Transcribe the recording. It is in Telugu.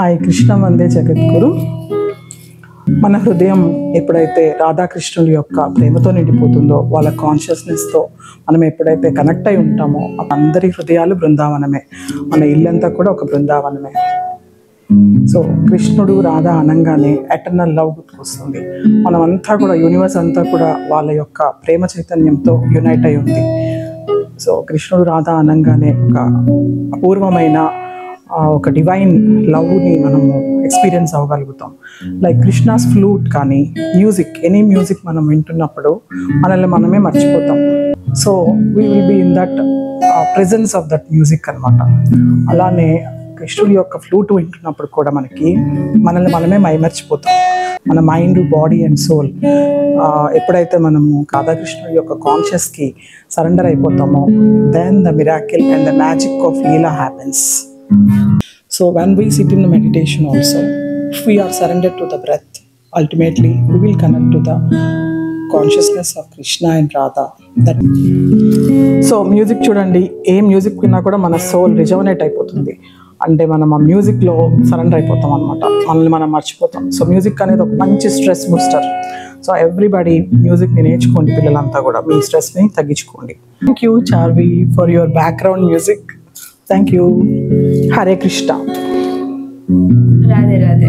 హాయ్ కృష్ణ వందే జగద్గురు. మన హృదయం ఎప్పుడైతే రాధాకృష్ణుల యొక్క ప్రేమతో నిండిపోతుందో, వాళ్ళ కాన్షియస్నెస్తో మనం ఎప్పుడైతే కనెక్ట్ అయి ఉంటామో, అందరి హృదయాలు బృందావనమే, మన ఇల్లంతా కూడా ఒక బృందావనమే. సో కృష్ణుడు రాధా అనగానే ఎటర్నల్ లవ్ గుర్తుకొస్తుంది. మనమంతా కూడా, యూనివర్స్ అంతా కూడా వాళ్ళ యొక్క ప్రేమ చైతన్యంతో యునైట్ అయి ఉంది. సో కృష్ణుడు రాధా అనగానే ఒక అపూర్వమైన ఒక డివైన్ లవ్ని మనము ఎక్స్పీరియన్స్ అవ్వగలుగుతాం. లైక్ కృష్ణాస్ ఫ్లూట్ కానీ మ్యూజిక్, ఎనీ మ్యూజిక్ మనం వింటున్నప్పుడు మనల్ని మనమే మర్చిపోతాం. So we will be in that presence of that music అనమాట. అలానే కృష్ణుడి యొక్క ఫ్లూట్ వింటున్నప్పుడు కూడా మనల్ని మనమే మైమర్చిపోతాం. మన మైండ్, బాడీ అండ్ సోల్ ఎప్పుడైతే మనము రాధాకృష్ణుడి యొక్క కాన్షియస్కి సరెండర్ అయిపోతామో, then the miracle and the magic of leela happens. So when we sit in the meditation also, if we are surrendered to the breath, ultimately we will connect to the consciousness of Krishna and Radha. So music చూడండి, ఏ మ్యూజిక్ విన్నా కూడా మన సోల్ రిజవనేట్ అయిపోతుంది. అంటే మనం ఆ మ్యూజిక్లో సరెండర్ అయిపోతాం అనమాట, మనల్ని మనం మర్చిపోతాం. సో మ్యూజిక్ అనేది ఒక మంచి స్ట్రెస్ బూస్టర్. సో ఎవ్రీబడి మ్యూజిక్ని నేర్చుకోండి, పిల్లలంతా కూడా మీ స్ట్రెస్ని తగ్గించుకోండి. Thank you Charvi for your background music. Thank you. Hare Krishna. Radhe Radhe.